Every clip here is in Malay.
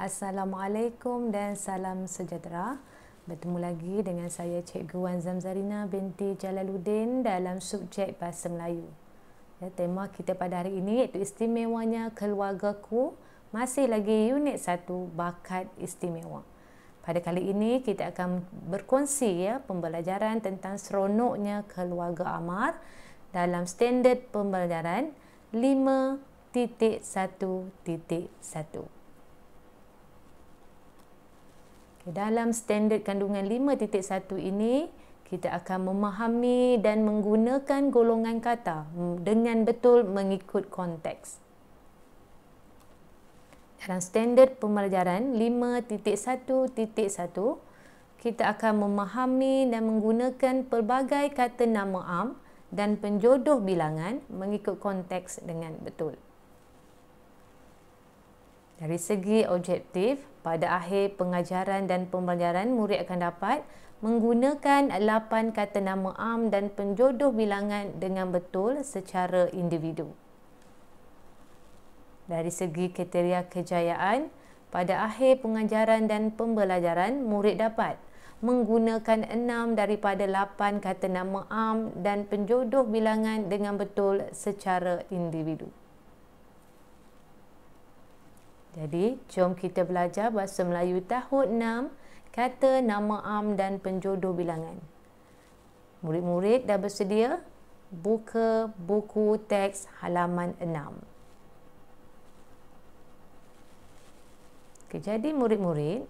Assalamualaikum dan salam sejahtera. Bertemu lagi dengan saya Cikgu Wan Zamzarina binti Jalaluddin dalam subjek Bahasa Melayu. Tema kita pada hari ini iaitu istimewanya keluargaku, masih lagi unit 1 bakat istimewa. Pada kali ini kita akan berkongsi pembelajaran tentang seronoknya keluarga Amar dalam standard pembelajaran 5.1.1. Dalam standard kandungan 5.1 ini, kita akan memahami dan menggunakan golongan kata dengan betul mengikut konteks. Dalam standard pembelajaran 5.1.1, kita akan memahami dan menggunakan pelbagai kata nama am dan penjodoh bilangan mengikut konteks dengan betul. Dari segi objektif, pada akhir pengajaran dan pembelajaran, murid akan dapat menggunakan 8 kata nama am dan penjodoh bilangan dengan betul secara individu. Dari segi kriteria kejayaan, pada akhir pengajaran dan pembelajaran, murid dapat menggunakan 6 daripada 8 kata nama am dan penjodoh bilangan dengan betul secara individu. Jadi, jom kita belajar Bahasa Melayu tahun 6, kata nama am dan penjodoh bilangan. Murid-murid dah bersedia? Buka buku teks halaman 6. Jadi murid-murid,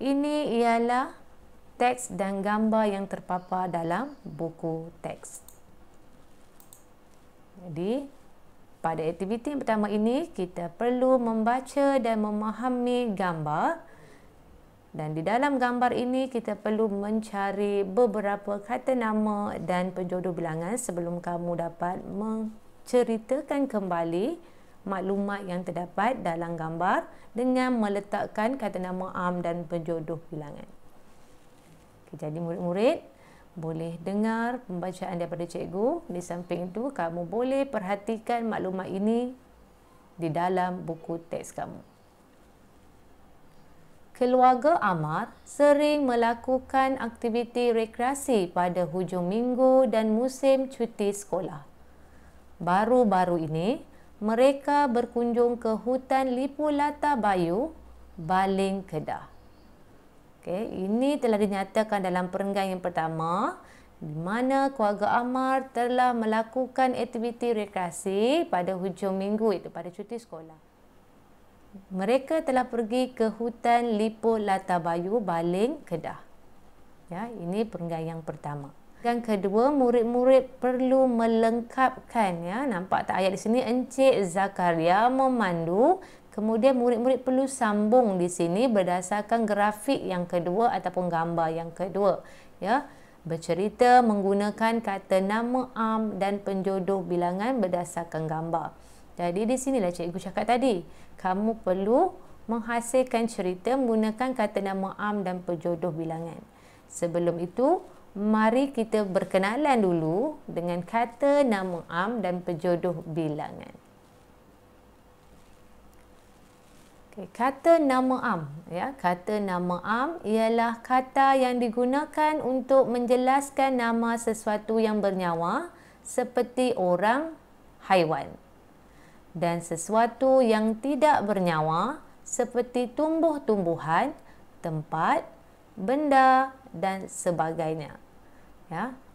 ini ialah teks dan gambar yang terpapar dalam buku teks. Jadi, pada aktiviti yang pertama ini, kita perlu membaca dan memahami gambar. Dan di dalam gambar ini, kita perlu mencari beberapa kata nama dan penjodoh bilangan sebelum kamu dapat menceritakan kembali maklumat yang terdapat dalam gambar dengan meletakkan kata nama am dan penjodoh bilangan. Jadi murid-murid, boleh dengar pembacaan daripada cikgu. Di samping itu, kamu boleh perhatikan maklumat ini di dalam buku teks kamu. Keluarga Amar sering melakukan aktiviti rekreasi pada hujung minggu dan musim cuti sekolah. Baru-baru ini, mereka berkunjung ke hutan Lipu Lata Bayu, Baling, Kedah. Ini telah dinyatakan dalam perenggan yang pertama, di mana keluarga Amar telah melakukan aktiviti rekreasi pada hujung minggu, iaitu pada cuti sekolah. Mereka telah pergi ke hutan Lipu Lata Bayu, Baling, Kedah. Ini perenggan yang pertama. Yang kedua, murid-murid perlu melengkapkan. Nampak tak ayat di sini? Encik Zakaria memandu. Kemudian murid-murid perlu sambung di sini berdasarkan grafik yang kedua ataupun gambar yang kedua. Bercerita menggunakan kata nama am dan penjodoh bilangan berdasarkan gambar. Jadi di sinilah cikgu cakap tadi. Kamu perlu menghasilkan cerita menggunakan kata nama am dan penjodoh bilangan. Sebelum itu, mari kita berkenalan dulu dengan kata nama am dan penjodoh bilangan. Kata nama am, kata nama am ialah kata yang digunakan untuk menjelaskan nama sesuatu yang bernyawa seperti orang, haiwan, dan sesuatu yang tidak bernyawa seperti tumbuh-tumbuhan, tempat, benda dan sebagainya.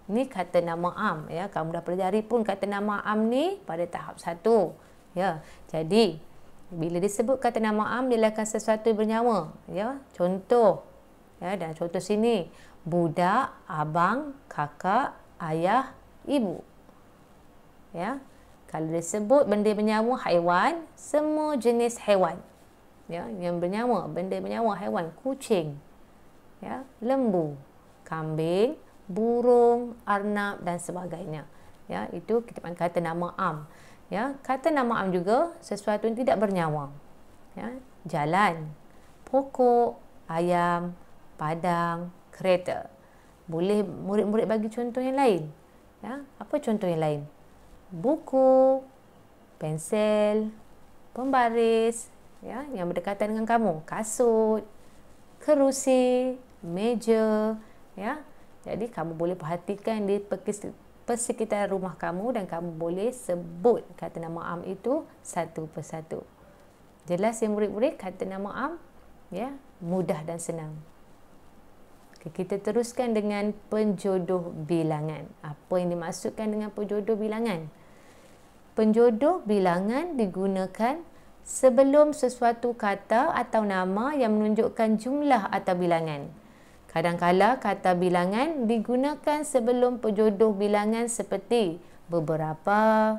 Ini kata nama am. Kamu dah pelajari pun kata nama am ni pada tahap 1. Jadi bila disebut kata nama am, dia adalah sesuatu yang bernyawa. Contoh. Dan contoh sini. Budak, abang, kakak, ayah, ibu. Kalau disebut benda bernyawa, haiwan, semua jenis haiwan. Yang bernyawa, benda bernyawa, haiwan. Kucing, lembu, kambing, burung, arnab dan sebagainya. Itu kita panggil kata nama am. Kata nama am juga sesuatu yang tidak bernyawa. Jalan, pokok, ayam, padang, kereta. Boleh murid-murid bagi contoh yang lain? Apa contoh yang lain? Buku, pensel, pembaris, ya, yang berdekatan dengan kamu. Kasut, kerusi, meja, ya. Jadi kamu boleh perhatikan di persekitaran rumah kamu dan kamu boleh sebut kata nama am itu satu persatu. Jelas ya murid-murid, kata nama am ya, mudah dan senang. Okay, kita teruskan dengan penjodoh bilangan. Apa yang dimaksudkan dengan penjodoh bilangan? Penjodoh bilangan digunakan sebelum sesuatu kata atau nama yang menunjukkan jumlah atau bilangan. Kadang-kala kata bilangan digunakan sebelum penjodoh bilangan seperti beberapa,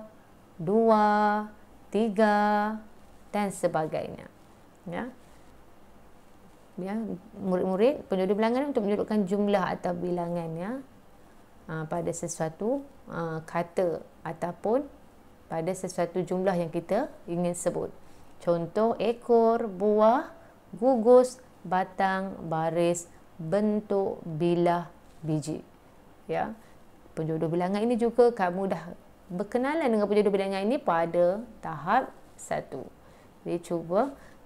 dua, tiga dan sebagainya. Ya. Ya, murid-murid, penjodoh bilangan untuk menunjukkan jumlah atau bilangan ya, pada sesuatu kata ataupun pada sesuatu jumlah yang kita ingin sebut. Contoh, ekor, buah, gugus, batang, baris, bentuk, bilah, biji. Ya. Penjodoh bilangan ini juga kamu dah berkenalan dengan penjodoh bilangan ini pada tahap 1. Jadi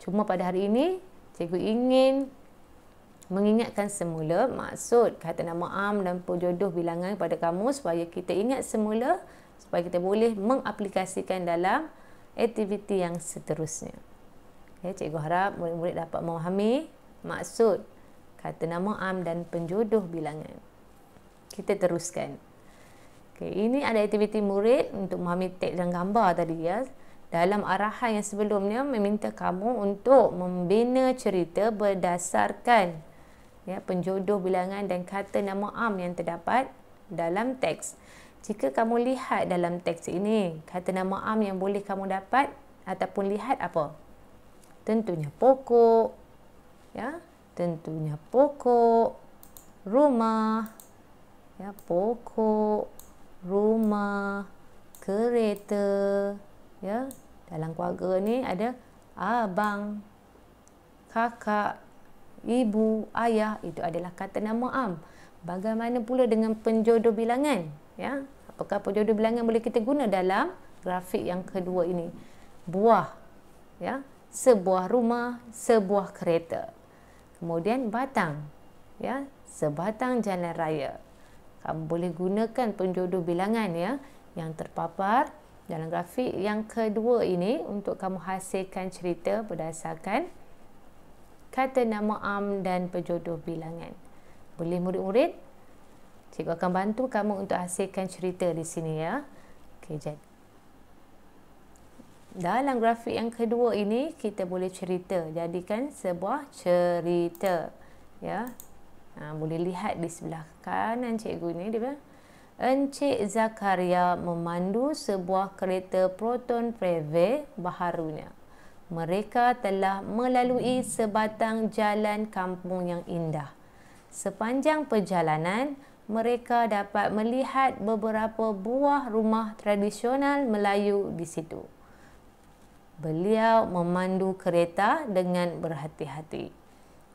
cuma pada hari ini cikgu ingin mengingatkan semula maksud kata nama am dan penjodoh bilangan pada kamu supaya kita ingat semula, supaya kita boleh mengaplikasikan dalam aktiviti yang seterusnya. Okay, cikgu harap murid-murid dapat memahami maksud kata nama am dan penjodoh bilangan. Kita teruskan. Okay, ini ada aktiviti murid untuk memahami teks dan gambar tadi ya. Dalam arahan yang sebelumnya meminta kamu untuk membina cerita berdasarkan ya, penjodoh bilangan dan kata nama am yang terdapat dalam teks. Jika kamu lihat dalam teks ini, kata nama am yang boleh kamu dapat ataupun lihat apa? Tentunya pokok, ya, tentunya pokok, rumah, ya, pokok, rumah, kereta, ya. Dalam keluarga ni ada abang, kakak, ibu, ayah, itu adalah kata nama am. Bagaimana pula dengan penjodoh bilangan? Ya, apakah penjodoh bilangan boleh kita guna dalam grafik yang kedua ini? Buah, ya, sebuah rumah, sebuah kereta. Kemudian batang, ya, sebatang jalan raya. Kamu boleh gunakan penjodoh bilangan ya yang terpapar dalam grafik yang kedua ini untuk kamu hasilkan cerita berdasarkan kata nama am dan penjodoh bilangan. Boleh murid-murid? Cikgu akan bantu kamu untuk hasilkan cerita di sini ya. Okey, jadi dalam grafik yang kedua ini kita boleh cerita, jadikan sebuah cerita ya. Boleh lihat di sebelah kanan cikgu ni dia bilang, Encik Zakaria memandu sebuah kereta Proton Preve baharunya. Mereka telah melalui sebatang jalan kampung yang indah. Sepanjang perjalanan, mereka dapat melihat beberapa buah rumah tradisional Melayu di situ. Beliau memandu kereta dengan berhati-hati.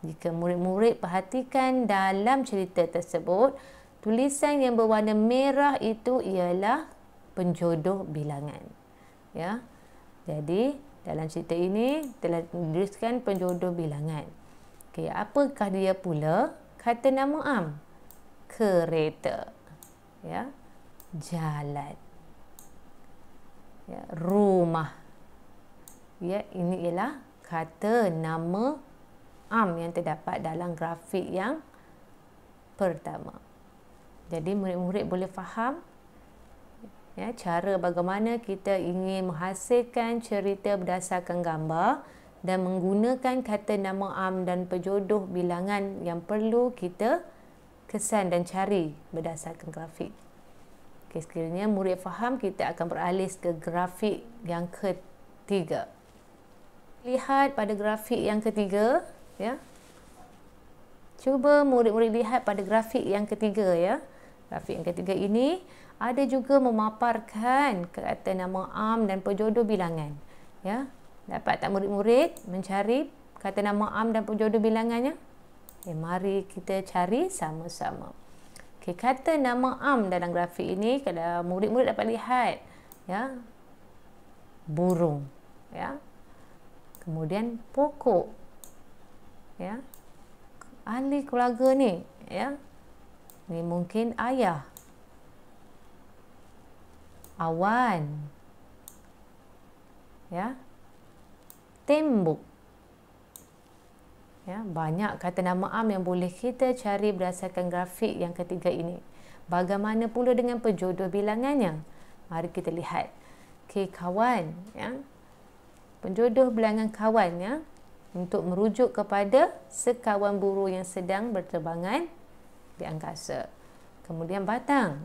Jika murid-murid perhatikan dalam cerita tersebut, tulisan yang berwarna merah itu ialah penjodoh bilangan. Ya. Jadi, dalam cerita ini telah dituliskan penjodoh bilangan. Okey, apakah dia pula? Kata nama am. Kereta. Ya. Jalan. Ya, rumah. Ya, ini ialah kata nama am yang terdapat dalam grafik yang pertama. Jadi murid-murid boleh faham ya, cara bagaimana kita ingin menghasilkan cerita berdasarkan gambar dan menggunakan kata nama am dan penjodoh bilangan yang perlu kita kesan dan cari berdasarkan grafik. Okay, sekiranya murid faham, kita akan beralih ke grafik yang ketiga. Lihat pada grafik yang ketiga ya. Cuba murid-murid lihat pada grafik yang ketiga ya. Grafik yang ketiga ini ada juga memaparkan kata nama am dan penjodoh bilangan. Ya. Dapat tak murid-murid mencari kata nama am dan penjodoh bilangannya? Okay, mari kita cari sama-sama. Okay, kata nama am dalam grafik ini, kalau murid-murid dapat lihat ya, burung ya. Kemudian pokok, ya, ahli keluarga ni, ya, ni mungkin ayah. Awan, ya, tembok. Ya, banyak kata nama am yang boleh kita cari berdasarkan grafik yang ketiga ini. Bagaimana pula dengan penjodoh bilangannya? Mari kita lihat. Okey, kawan, ya. Penjodoh bilangan kawan, ya, untuk merujuk kepada sekawan burung yang sedang berterbangan di angkasa. Kemudian batang,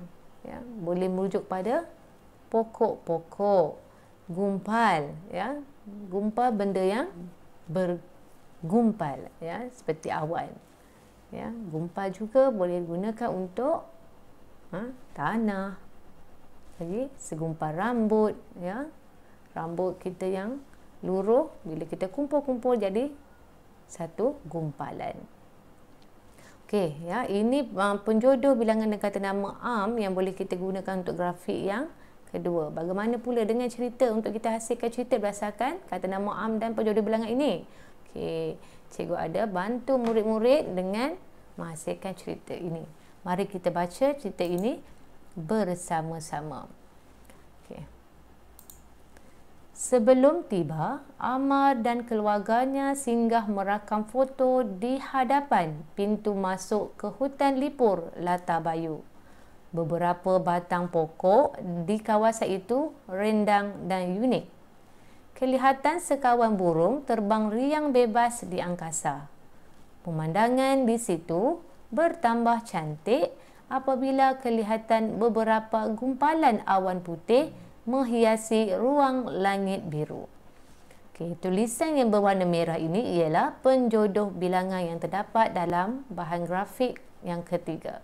ya, boleh merujuk pada pokok-pokok. Gumpal, ya, gumpal benda yang bergumpal, ya, seperti awan. Ya, gumpal juga boleh digunakan untuk tanah. Lagi segumpal rambut, ya, rambut kita yang luruh, bila kita kumpul-kumpul jadi satu gumpalan. Okey, ya, ini penjodoh bilangan dan kata nama am yang boleh kita gunakan untuk grafik yang kedua. Bagaimana pula dengan cerita untuk kita hasilkan cerita berdasarkan kata nama am dan penjodoh bilangan ini? Okey, cikgu ada bantu murid-murid dengan menghasilkan cerita ini. Mari kita baca cerita ini bersama-sama. Okey. Sebelum tiba, Amar dan keluarganya singgah merakam foto di hadapan pintu masuk ke hutan lipur Latabayu. Beberapa batang pokok di kawasan itu rendang dan unik. Kelihatan sekawan burung terbang riang bebas di angkasa. Pemandangan di situ bertambah cantik apabila kelihatan beberapa gumpalan awan putih menghiasi ruang langit biru. Okey, tulisan yang berwarna merah ini ialah penjodoh bilangan yang terdapat dalam bahan grafik yang ketiga.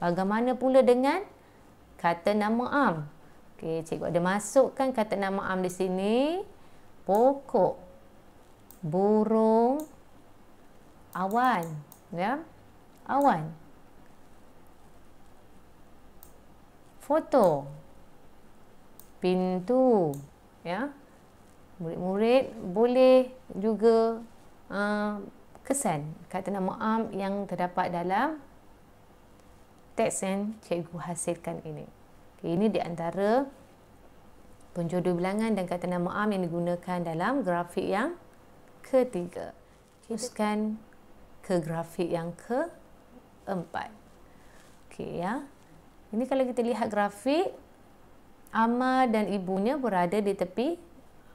Bagaimana pula dengan kata nama am? Okey, cikgu ada masukkan kata nama am di sini. Pokok, burung, awan, ya. Awan. Foto, pintu, ya. Murid-murid boleh juga kesan kata nama am yang terdapat dalam teks yang cikgu hasilkan ini. Okay, ini di antara penjodoh bilangan dan kata nama am yang digunakan dalam grafik yang ketiga. Teruskan ke grafik yang keempat. Okey, ya. Ini kalau kita lihat grafik, Amar dan ibunya berada di tepi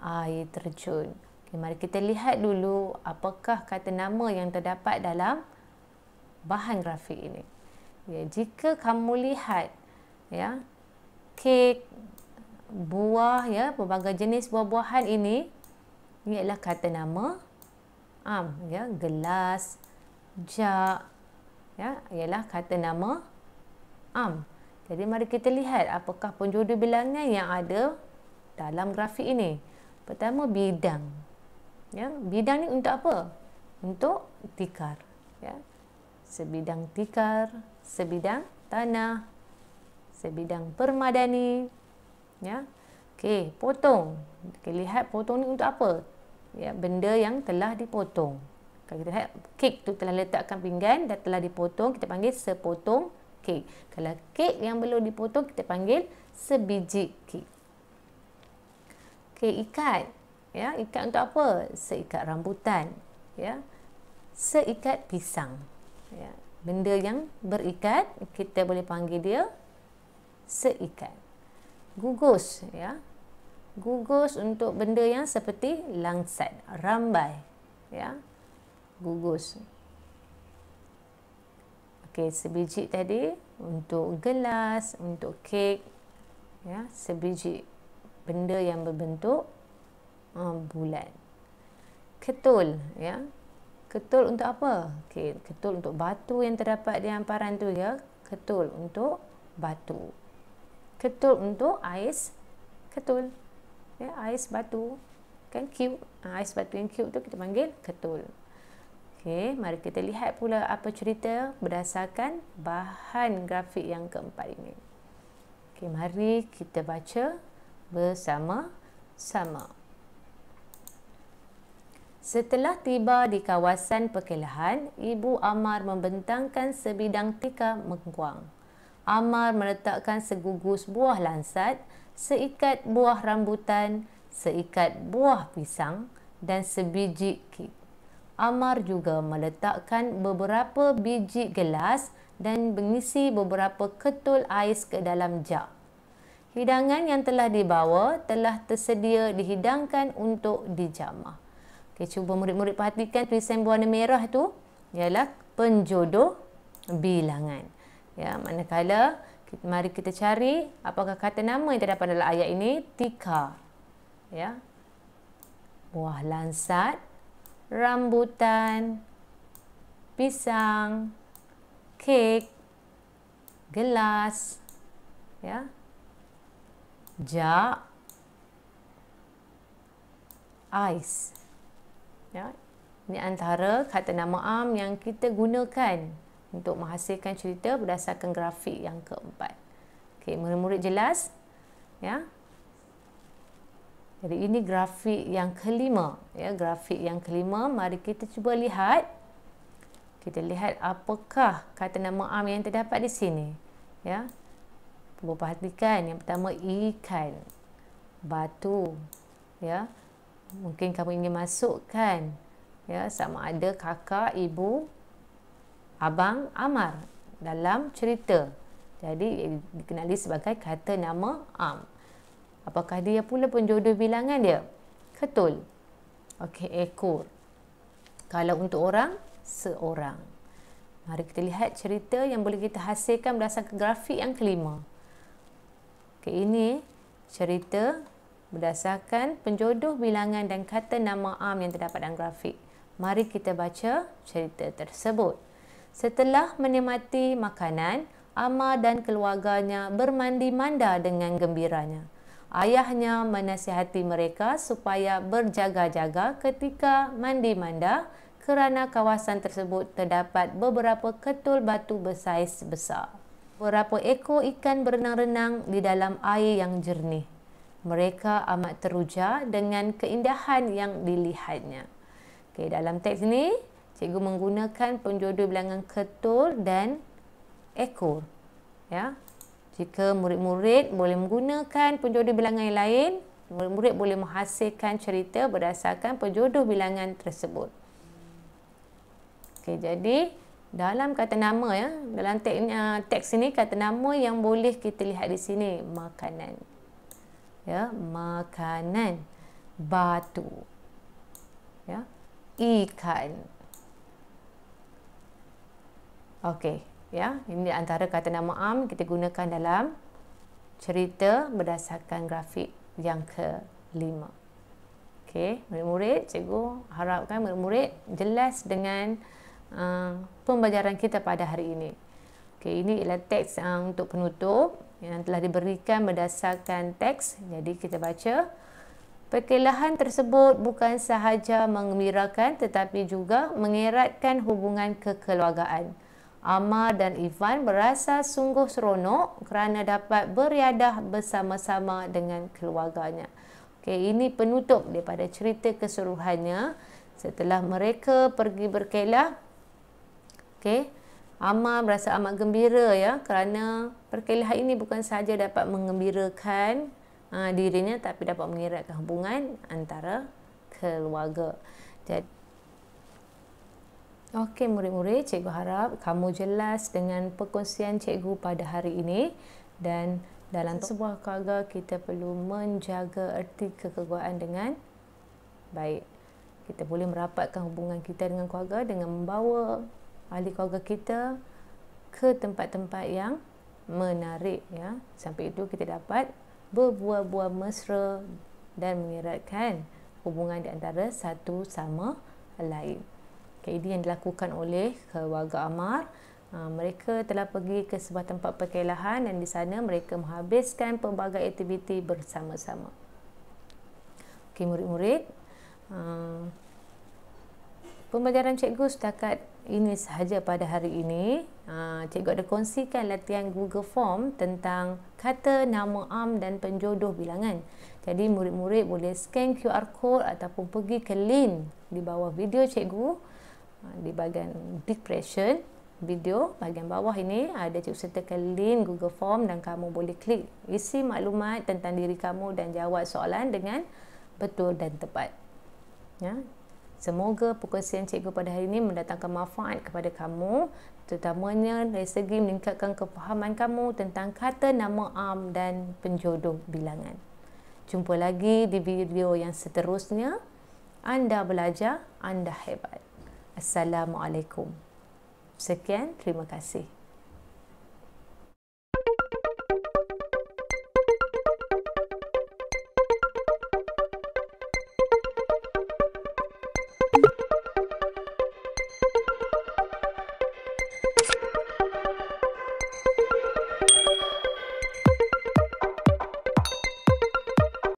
air terjun. Okay, mari kita lihat dulu apakah kata nama yang terdapat dalam bahan grafik ini. Ya, jika kamu lihat, ya, kek, buah, ya, pelbagai jenis buah-buahan ini ialah kata nama am, ya, gelas, jug, ya, ialah kata nama am. Jadi mari kita lihat apakah penjodoh bilangan yang ada dalam grafik ini. Pertama, bidang. Ya, bidang ni untuk apa? Untuk tikar, ya. Sebidang tikar, sebidang tanah, sebidang permadani, ya. Okey, potong. Kita lihat potong ni untuk apa? Ya, benda yang telah dipotong. Kalau kita lihat kek tu telah letakkan pinggan dan telah dipotong, kita panggil sepotong kek. Kalau kek yang belum dipotong, kita panggil sebiji kek. Okey, ikat. Ya, ikat untuk apa? Seikat rambutan, ya. Seikat pisang. Ya, benda yang berikat kita boleh panggil dia seikat. Gugus, ya. Gugus untuk benda yang seperti langsat, rambai, ya. Gugus. Okey, sebiji tadi untuk gelas, untuk kek, ya, sebiji benda yang berbentuk bulat. Ketul, ya. Ketul untuk apa? Okey, ketul untuk batu yang terdapat di hamparan tu, ya. Ketul untuk batu. Ketul untuk ais ketul. Ya, ais batu. Kan cube. Ais batu yang cube tu kita panggil ketul. Okey, mari kita lihat pula apa cerita berdasarkan bahan grafik yang keempat ini. Okey, mari kita baca bersama-sama. Setelah tiba di kawasan perkelahan, Ibu Amar membentangkan sebidang tika mengkuang. Amar meletakkan segugus buah lansat, seikat buah rambutan, seikat buah pisang dan sebiji kek. Amar juga meletakkan beberapa biji gelas dan mengisi beberapa ketul ais ke dalam jug. Hidangan yang telah dibawa telah tersedia dihidangkan untuk dijamah. Okey, cuba murid-murid perhatikan tulisan berwarna merah tu ialah penjodoh bilangan. Ya, manakala mari kita cari apakah kata nama yang terdapat dalam ayat ini. Tika. Ya. Buah lansat, rambutan, pisang, kek, gelas, ya. Jug, ais. Ya, ini antara kata nama am yang kita gunakan untuk menghasilkan cerita berdasarkan grafik yang keempat. Okey, murid-murid jelas? Ya. Jadi ini grafik yang kelima, ya, grafik yang kelima. Mari kita cuba lihat. Kita lihat apakah kata nama am yang terdapat di sini, ya. Cuba perhatikan. Yang pertama ikan, batu, ya. Mungkin kamu ingin masukkan, ya, sama ada kakak, ibu, abang Amar dalam cerita. Jadi dikenali sebagai kata nama am. Apakah dia pula penjodoh bilangan dia? Ketul. Okey, ekor. Kalau untuk orang, seorang. Mari kita lihat cerita yang boleh kita hasilkan berdasarkan grafik yang kelima. Okey, ini cerita berdasarkan penjodoh bilangan dan kata nama am yang terdapat dalam grafik. Mari kita baca cerita tersebut. Setelah menikmati makanan, Amar dan keluarganya bermandi-manda dengan gembiranya. Ayahnya menasihati mereka supaya berjaga-jaga ketika mandi-manda kerana kawasan tersebut terdapat beberapa ketul batu bersaiz besar. Beberapa ekor ikan berenang-renang di dalam air yang jernih. Mereka amat teruja dengan keindahan yang dilihatnya. Okey, dalam teks ini, cikgu menggunakan penjodoh bilangan ketul dan ekor. Ya. Jika murid-murid boleh menggunakan penjodoh bilangan yang lain, murid-murid boleh menghasilkan cerita berdasarkan penjodoh bilangan tersebut. Okey, jadi dalam kata nama, ya, dalam teks ini kata nama yang boleh kita lihat di sini makanan. Ya, makanan, batu, ya, ikan. Okey, ya, ini antara kata nama am kita gunakan dalam cerita berdasarkan grafik yang kelima. Okey, murid-murid, cikgu harapkan murid-murid jelas dengan pembelajaran kita pada hari ini. Okey, ini ialah teks untuk penutup yang telah diberikan berdasarkan teks. Jadi kita baca. Perkelahan tersebut bukan sahaja menggembirakan tetapi juga mengeratkan hubungan kekeluargaan. Amar dan Ivan berasa sungguh seronok kerana dapat beriadah bersama-sama dengan keluarganya. Okey, ini penutup daripada cerita keseluruhannya. Setelah mereka pergi berkelah, okey, Amar berasa amat gembira, ya, kerana perkelahan ini bukan sahaja dapat menggembirakan dirinya tapi dapat mengeratkan hubungan antara keluarga. Jadi, okey murid-murid, cikgu harap kamu jelas dengan perkongsian cikgu pada hari ini. Dan dalam sebuah keluarga kita perlu menjaga erti kekeluargaan dengan baik. Kita boleh merapatkan hubungan kita dengan keluarga dengan membawa ahli keluarga kita ke tempat-tempat yang menarik, ya. Sampai itu kita dapat berbual-bual mesra dan mengeratkan hubungan di antara satu sama lain. Okay, ini yang dilakukan oleh keluarga Amar. Mereka telah pergi ke sebuah tempat perkelahan dan di sana mereka menghabiskan pelbagai aktiviti bersama-sama. Okay, murid-murid, Pembelajaran cikgu setakat ini sahaja pada hari ini. Cikgu ada kongsikan latihan Google Form tentang kata, nama am dan penjodoh bilangan. Jadi murid-murid boleh scan QR code ataupun pergi ke link di bawah video cikgu di bahagian description video bahagian bawah ini ada cikgu sertakan link Google Form dan kamu boleh klik isi maklumat tentang diri kamu dan jawab soalan dengan betul dan tepat. Ya. Semoga perkongsian cikgu pada hari ini mendatangkan manfaat kepada kamu, terutamanya dari segi meningkatkan kefahaman kamu tentang kata, nama am dan penjodoh bilangan. Jumpa lagi di video yang seterusnya. Anda belajar, anda hebat. Assalamualaikum. Sekian, terima kasih.